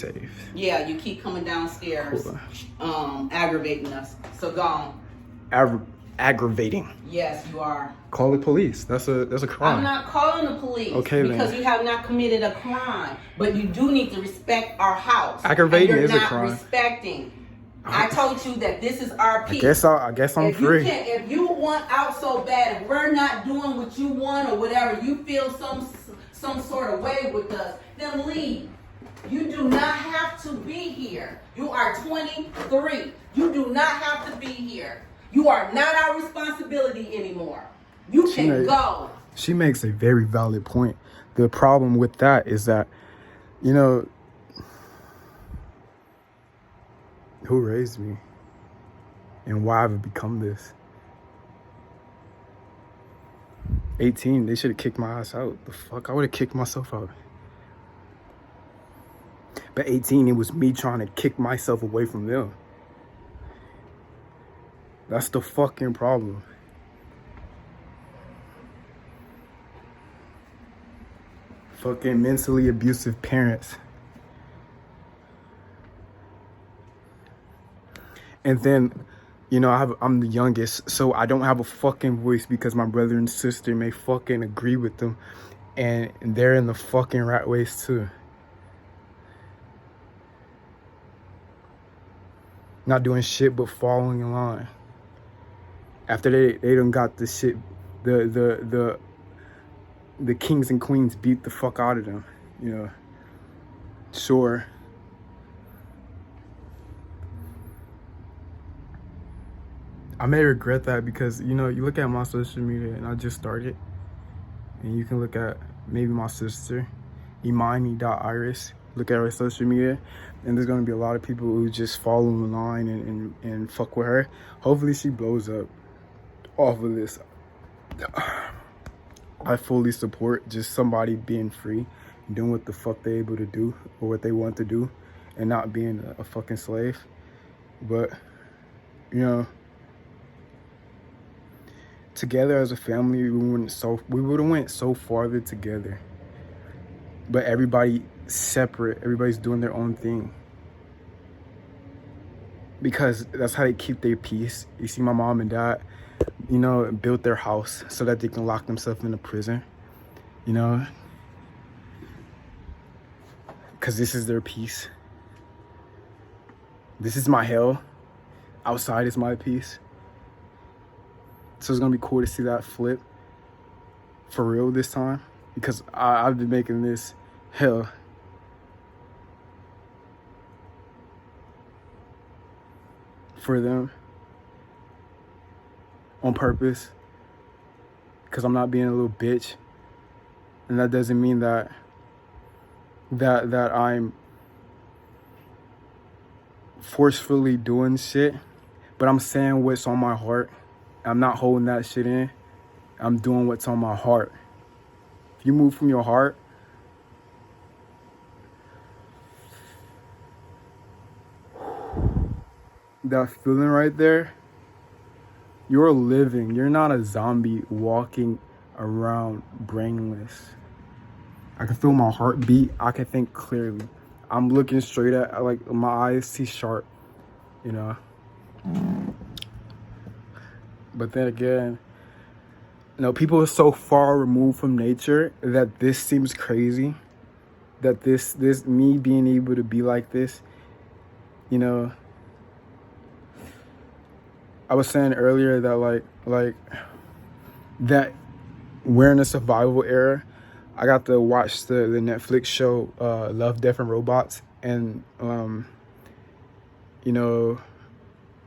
safe. Yeah, you keep coming downstairs, aggravating us. So go on. Aggravating. Yes, you are. Call the police. That's a crime. I'm not calling the police because you have not committed a crime. But you do need to respect our house. Aggravating is a crime. You're not respecting. I told you that this is our piece. I guess I'm free. If you want out so bad, if we're not doing what you want or whatever, you feel some sort of way with us, then leave. You do not have to be here. You are 23. You do not have to be here. You are not our responsibility anymore. You can go. She makes a very valid point. The problem with that is that, you know, who raised me and why have I become this? 18, they should have kicked my ass out. The fuck, I would have kicked myself out. But 18, it was me trying to kick myself away from them. That's the fucking problem. Fucking mentally abusive parents. And then, you know, I'm the youngest, so I don't have a fucking voice because my brother and sister may fucking agree with them. And they're in the fucking rat race too. Not doing shit but following in line. After they done got the shit, the kings and queens beat the fuck out of them, you know. Sure. I may regret that because, you know, you look at my social media and I just started. And you can look at maybe my sister, imani.iris. Look at her social media. And there's going to be a lot of people who just follow in line and fuck with her. Hopefully she blows up off of this. I fully support just somebody being free, doing what the fuck they're able to do or what they want to do and not being a fucking slave. But, you know, together as a family, we would have went so farther together. But everybody separate, everybody's doing their own thing. Because that's how they keep their peace. You see, my mom and dad, you know, built their house so that they can lock themselves in a prison, you know, because this is their peace. This is my hell. Outside is my peace. So it's gonna be cool to see that flip for real this time, because I've been making this hell. For them. On purpose. Because I'm not being a little bitch. And that doesn't mean that I'm forcefully doing shit. But I'm saying what's on my heart. I'm not holding that shit in. I'm doing what's on my heart. If you move from your heart, that feeling right there, you're living. You're not a zombie walking around brainless. I can feel my heartbeat. I can think clearly. I'm looking straight at, like, my eyes see sharp, you know. But then again, you know, people are so far removed from nature that this seems crazy. That this me being able to be like this, you know. I was saying earlier that like that we're in a survival era. I got to watch the Netflix show Love, Death, and Robots, and you know,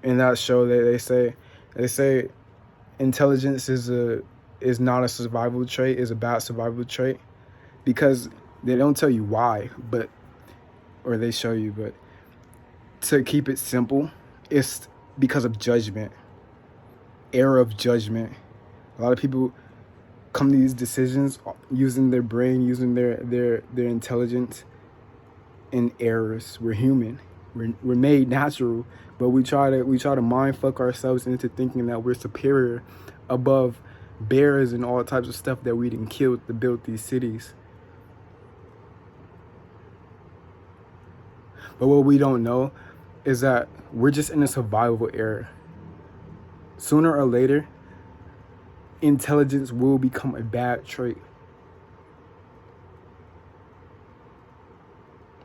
in that show they say intelligence is not a survival trait, is a bad survival trait, because they don't tell you why, or they show you, but to keep it simple, it's because of judgment, error of judgment. A lot of people come to these decisions using their brain, using their intelligence, in errors. We're human. We're made natural, but we try to mind fuck ourselves into thinking that we're superior, above bears and all types of stuff that we didn't kill to build these cities. But what we don't know is that we're just in a survival era. Sooner or later, intelligence will become a bad trait.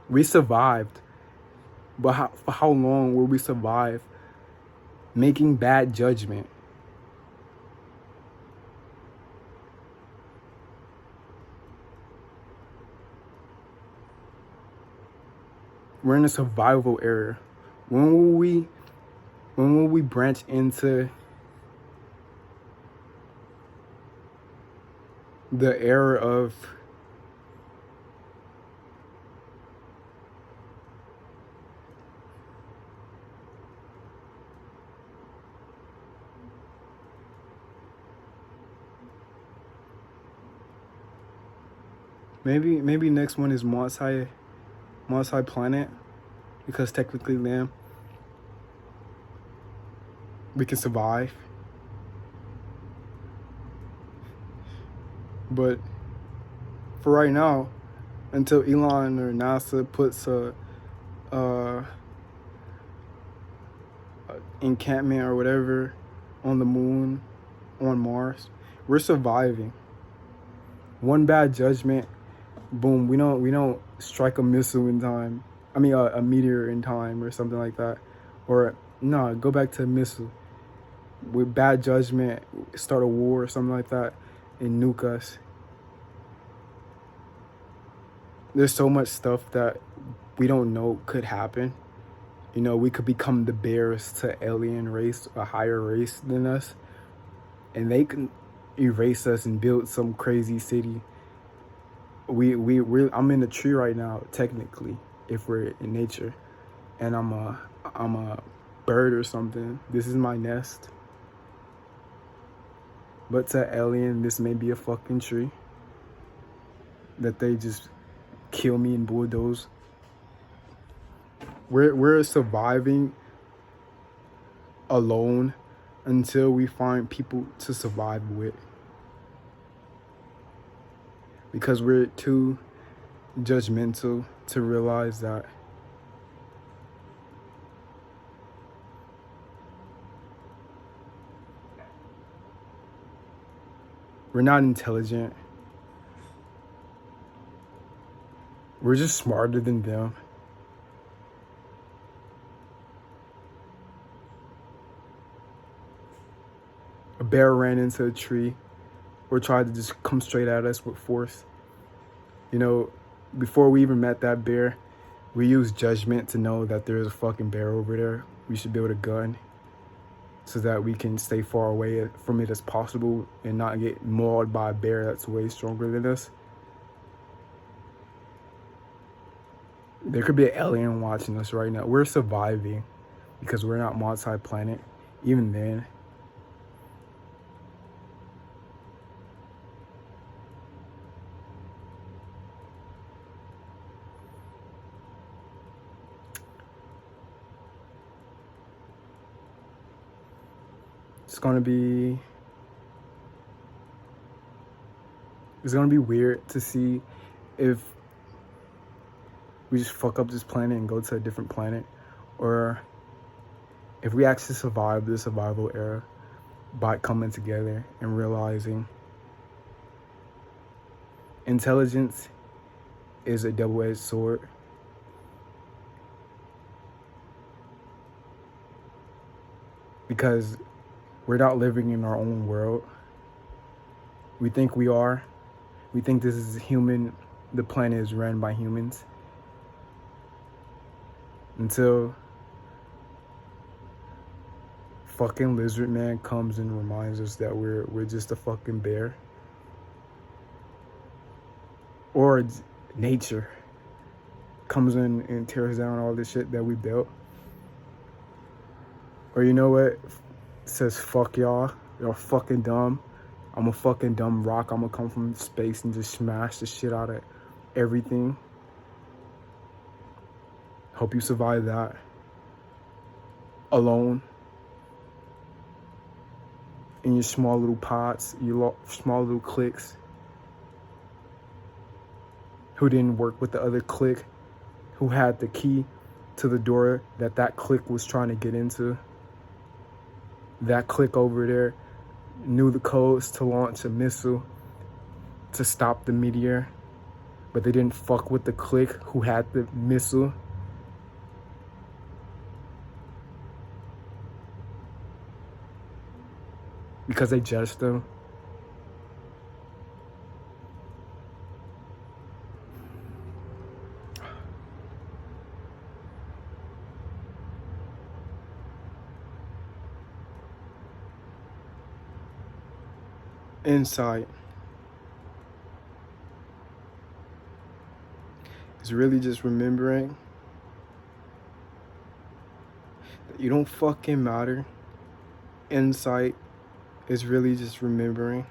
We survived, but for how long will we survive making bad judgment? We're in a survival era. When will we branch into the era of maybe next one is multi-planet, because technically then we can survive. But for right now, until Elon or NASA puts a encampment or whatever on the moon, on Mars, we're surviving. One bad judgment, boom, we don't strike a missile in time. I mean a meteor in time or something like that. Or no, go back to a missile. With bad judgment, start a war or something like that and nuke us. There's so much stuff that we don't know could happen. You know, we could become the bears to alien race, a higher race than us, and they can erase us and build some crazy city. I'm in a tree right now, technically, if we're in nature, and I'm a bird or something. This is my nest. But to alien, this may be a fucking tree that they just kill me and bulldoze. We're surviving alone until we find people to survive with, because we're too judgmental to realize that we're not intelligent. We're just smarter than them. A bear ran into a tree or tried to just come straight at us with force. You know, before we even met that bear, we used judgment to know that there's a fucking bear over there. We should build a gun so that we can stay far away from it as possible and not get mauled by a bear that's way stronger than us. There could be an alien watching us right now. We're surviving because we're not multi-planet. Even then, it's gonna be weird to see if we just fuck up this planet and go to a different planet, or if we actually survive the survival era by coming together and realizing intelligence is a double-edged sword. Because we're not living in our own world. We think we are. We think this is human. The planet is run by humans. Until fucking lizard man comes and reminds us that we're just a fucking bear. Or nature comes in and tears down all this shit that we built. Or you know what? Says fuck y'all. Y'all fucking dumb. I'm a fucking dumb rock. I'm gonna come from space and just smash the shit out of everything. Hope you survive that. Alone. In your small little pods, your small little cliques. Who didn't work with the other clique. Who had the key to the door that clique was trying to get into. That clique over there knew the codes to launch a missile to stop the meteor, but they didn't fuck with the clique who had the missile. Because they judged them. Insight is really just remembering that you don't fucking matter. Insight is really just remembering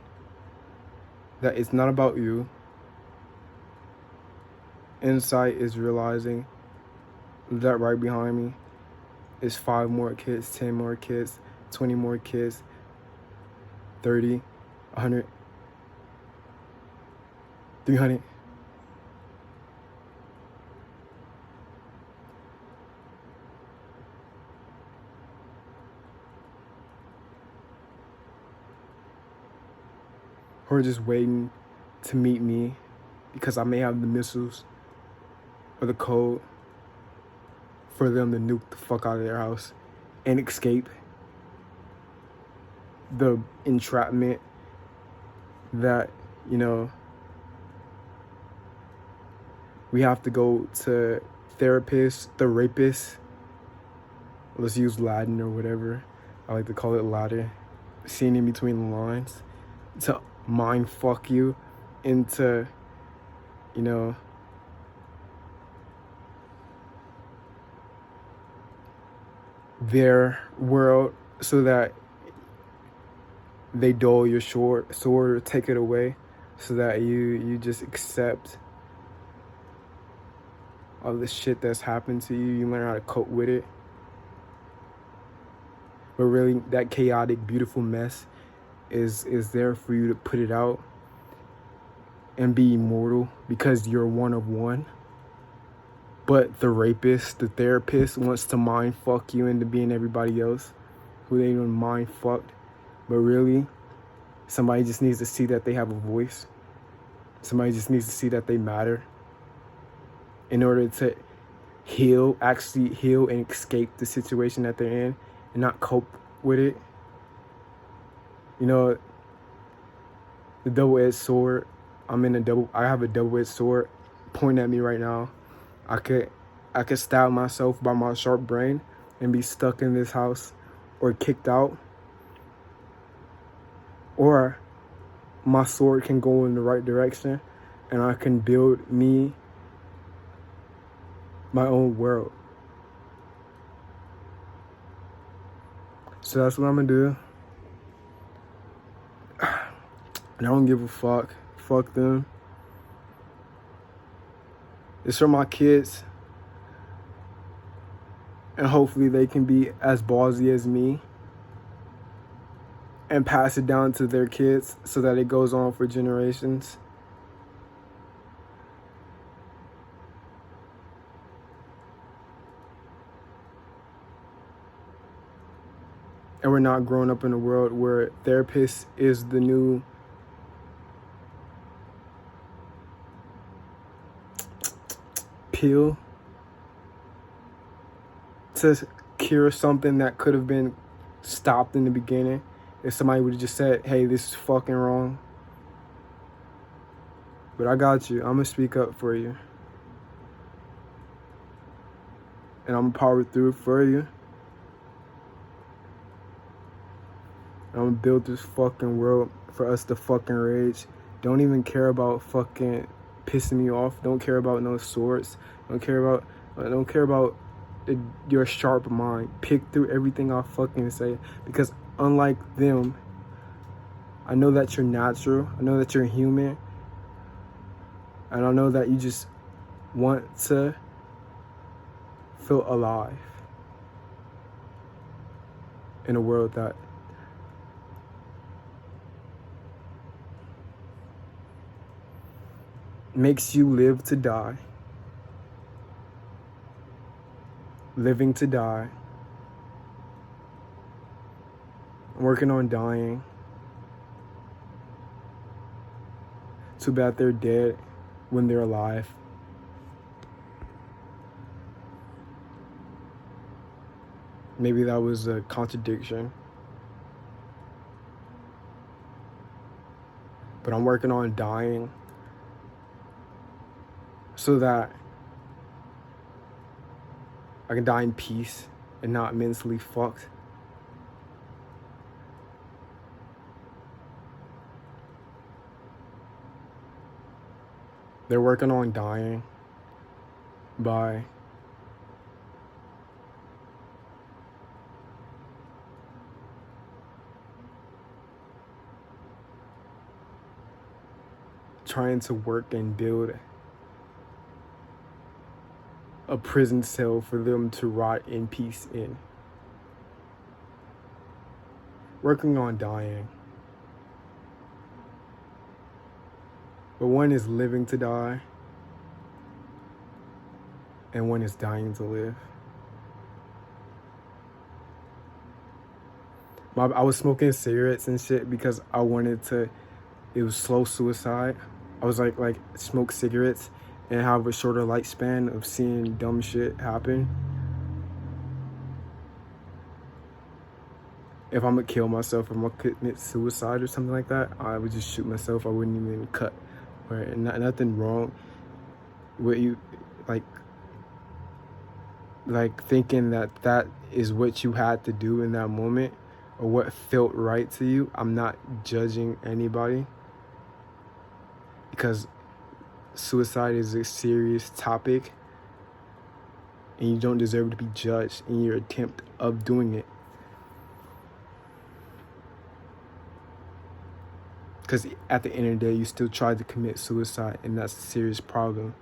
that it's not about you. Insight is realizing that right behind me is 5 more kids, 10 more kids, 20 more kids, 30, 100, 300. Who are just waiting to meet me because I may have the missiles or the code for them to nuke the fuck out of their house and escape the entrapment that, you know, we have to go to therapists, the rapists. Let's use Latin or whatever. I like to call it Latin. Seeing in between the lines to mind fuck you into, you know, their world so that they dull your sword or take it away so that you just accept all the shit that's happened to you. You learn how to cope with it. But really, that chaotic, beautiful mess is there for you to put it out and be immortal because you're one of one. But the rapist, the therapist, wants to mind fuck you into being everybody else who they even mind fucked. But really, somebody just needs to see that they have a voice. Somebody just needs to see that they matter in order to actually heal and escape the situation that they're in and not cope with it. You know, the double-edged sword, I have a double-edged sword pointing at me right now. I could stab myself by my sharp brain and be stuck in this house or kicked out. Or my sword can go in the right direction and I can build me my own world. So that's what I'm gonna do. And I don't give a fuck. Fuck them. It's for my kids. And hopefully they can be as ballsy as me and pass it down to their kids so that it goes on for generations. And we're not growing up in a world where therapist is the new pill to cure something that could have been stopped in the beginning if somebody would have just said, hey, this is fucking wrong. But I got you. I'm going to speak up for you. And I'm going to power through for you. I'm going to build this fucking world for us to fucking rage. Don't even care about fucking pissing me off. Don't care about no swords. Don't care about your sharp mind. Pick through everything I fucking say. Because unlike them, I know that you're natural. I know that you're human. And I know that you just want to feel alive in a world that makes you live to die. living to die, working on dying. Too bad they're dead when they're alive. Maybe that was a contradiction. But I'm working on dying so that I can die in peace and not mentally fucked. They're working on dying by trying to work and build a prison cell for them to rot in peace in. Working on dying. But one is living to die, and one is dying to live. I was smoking cigarettes and shit because I wanted to, it was slow suicide. I was like smoke cigarettes and have a shorter lifespan of seeing dumb shit happen. If I'm gonna kill myself, if I'm gonna commit suicide or something like that, I would just shoot myself. I wouldn't even cut. Or nothing wrong with you, like thinking that is what you had to do in that moment or what felt right to you. I'm not judging anybody because suicide is a serious topic and you don't deserve to be judged in your attempt of doing it. Because at the end of the day, you still tried to commit suicide, and that's a serious problem.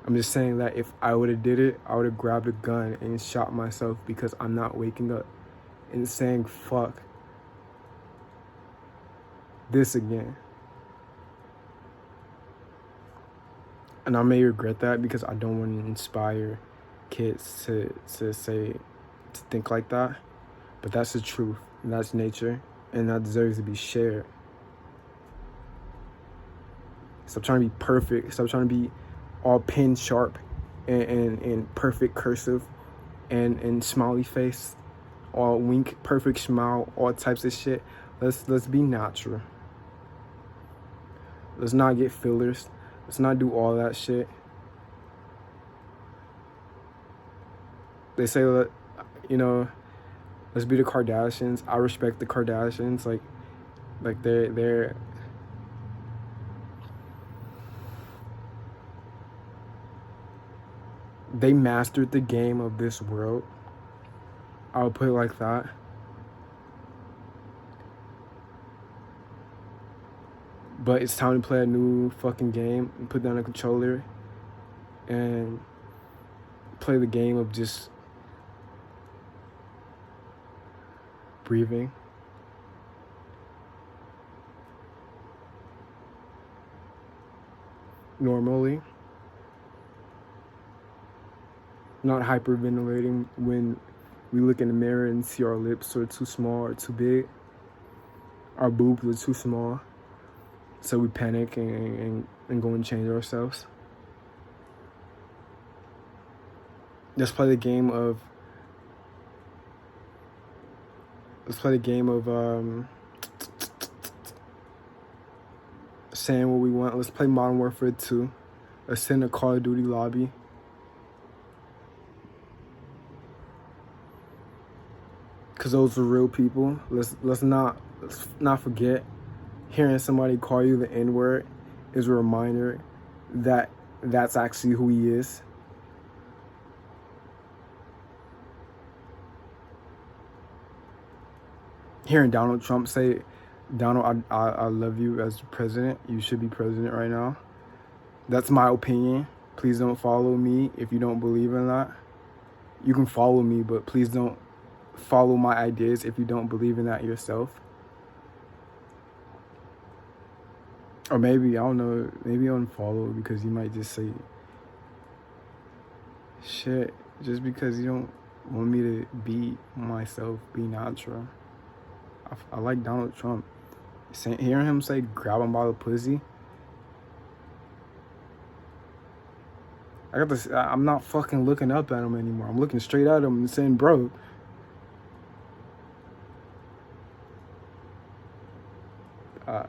I'm just saying that if I would have did it, I would have grabbed a gun and shot myself because I'm not waking up and saying, fuck this again. And I may regret that because I don't want to inspire kids to think like that. But that's the truth, and that's nature, and that deserves to be shared. Stop trying to be perfect. Stop trying to be all pin sharp and perfect cursive and smiley face, all wink, perfect smile, all types of shit. Let's be natural. Let's not get fillers. Let's not do all that shit. They say that, let's be the Kardashians. I respect the Kardashians. Like they're they mastered the game of this world. I'll put it like that. But it's time to play a new fucking game and put down a controller and play the game of just breathing. Normally. Not hyperventilating when we look in the mirror and see our lips are too small or too big. Our boobs are too small. So we panic and go and change ourselves. Let's play the game of saying what we want. Let's play Modern Warfare 2. Let's sit in a Call of Duty lobby. Cause those are real people. Let's not forget, hearing somebody call you the N-word is a reminder that that's actually who he is. Hearing Donald Trump say, Donald, I love you as president. You should be president right now. That's my opinion. Please don't follow me if you don't believe in that. You can follow me, but please don't follow my ideas if you don't believe in that yourself. Or maybe, I don't know, maybe unfollow because you might just say Shit, just because you don't want me to be myself, be natural. I like Donald Trump. Hearing him say grab him by the pussy, I'm not fucking looking up at him anymore. I'm looking straight at him and saying, bro, uh,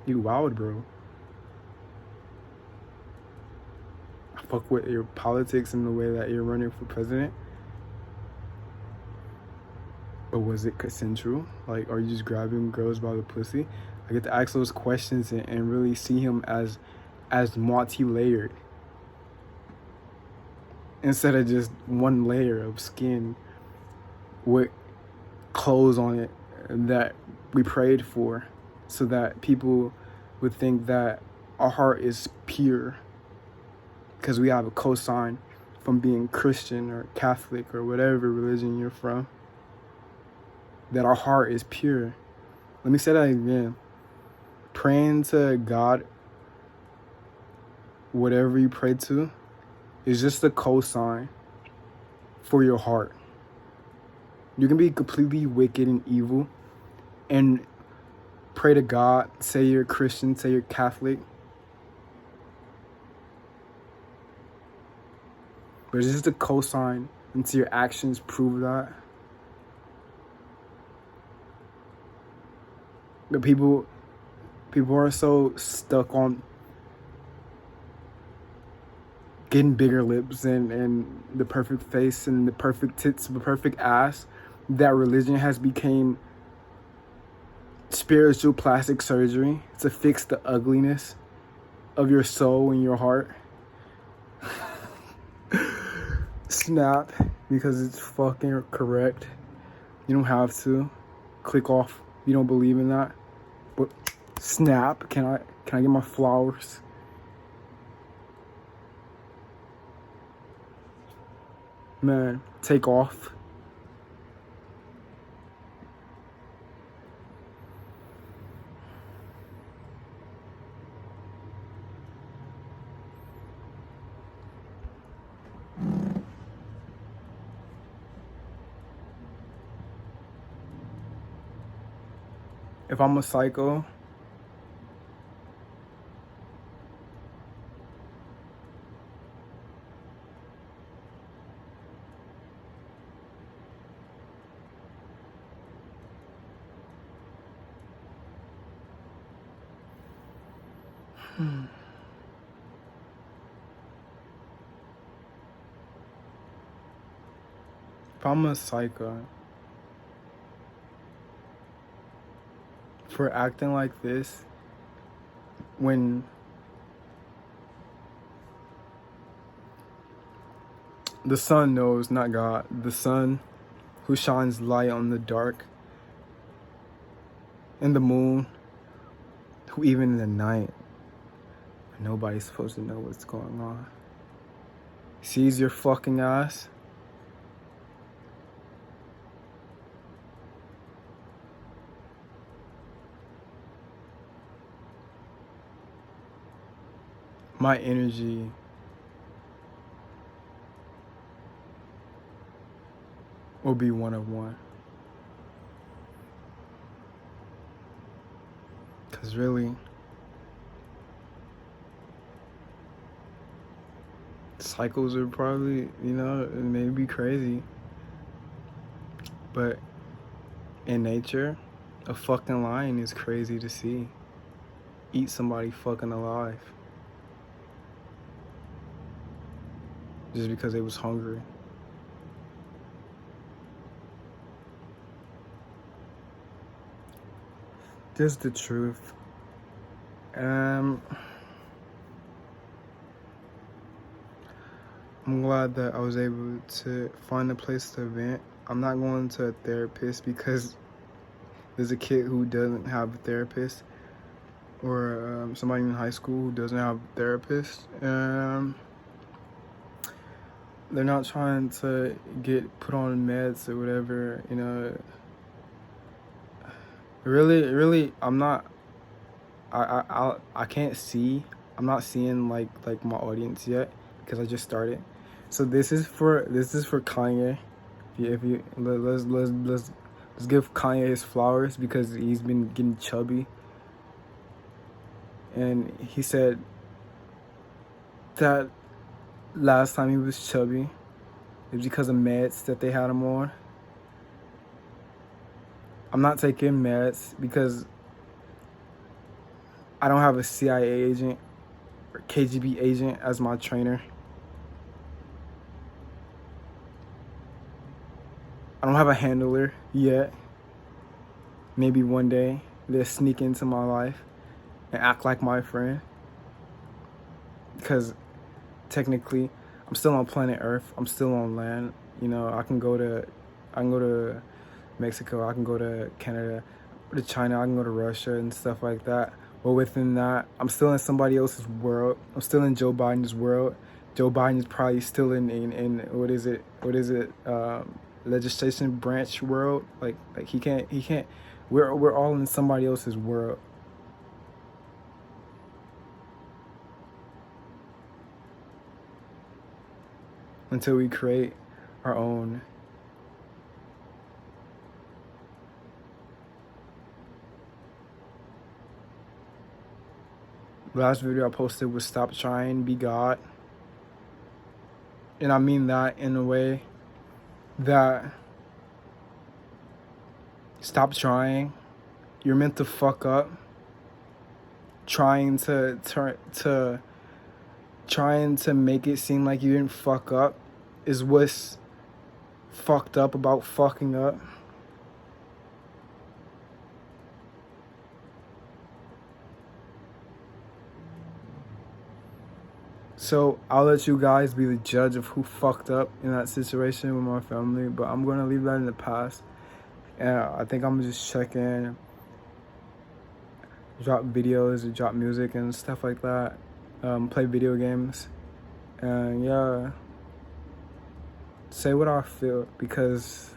you wild, bro. I fuck with your politics and the way that you're running for president. But was it consensual? Like, are you just grabbing girls by the pussy? I get to ask those questions and really see him as multi-layered instead of just one layer of skin with clothes on it that we prayed for, so that people would think that our heart is pure because we have a cosign from being Christian or Catholic or whatever religion you're from, that our heart is pure. Let me say that again. Praying to God, whatever you pray to, is just a cosign for your heart. You can be completely wicked and evil and pray to God, say you're Christian, say you're Catholic, but it's just a cosign until your actions prove that. But people are so stuck on getting bigger lips and the perfect face and the perfect tits, the perfect ass, that religion has become spiritual plastic surgery to fix the ugliness of your soul and your heart. Snap, because it's fucking correct. You don't have to click off. You don't believe in that. But snap, can I get my flowers? Man, take off. If I'm a psycho, for acting like this, when the sun knows, not God, the sun who shines light on the dark, and the moon who even in the night, nobody's supposed to know what's going on, sees your fucking ass, my energy will be one of one. Because really, cycles are probably, it may be crazy, but in nature, a fucking lion is crazy to see eat somebody fucking alive just because they was hungry. Just the truth. I'm glad that I was able to find a place to vent. I'm not going to a therapist because there's a kid who doesn't have a therapist, or somebody in high school who doesn't have a therapist. They're not trying to get put on meds or whatever, Really, I'm not I can't see. I'm not seeing like my audience yet because I just started. So this is for Kanye. If you let's give Kanye his flowers because he's been getting chubby. And he said that last time he was chubby, it was because of meds that they had him on. I'm not taking meds because I don't have a CIA agent or KGB agent as my trainer. I don't have a handler yet. Maybe one day they'll sneak into my life and act like my friend. Because technically, I'm still on planet Earth. I'm still on land. You know, I can go to Mexico. I can go to Canada, to China. I can go to Russia and stuff like that. But within that, I'm still in somebody else's world. I'm still in Joe Biden's world. Joe Biden is probably still in what is it? Legislation branch world. Like he can't. We're all in somebody else's world. Until we create our own. Last video I posted was stop trying, be God. And I mean that in a way that stop trying. You're meant to fuck up. Trying to make it seem like you didn't fuck up is what's fucked up about fucking up. So I'll let you guys be the judge of who fucked up in that situation with my family, but I'm gonna leave that in the past. And I think I'm gonna just check in, drop videos, drop music and stuff like that, play video games, and yeah, say what I feel because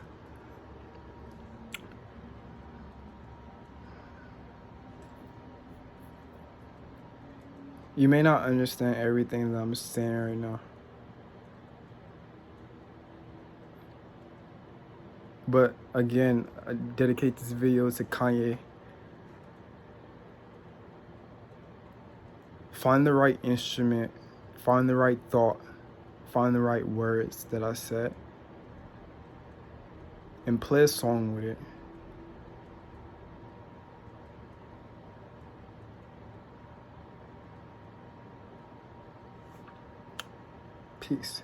you may not understand everything that I'm saying right now. But again, I dedicate this video to Kanye. Find the right instrument, find the right thought, find the right words that I said, and play a song with it. Peace.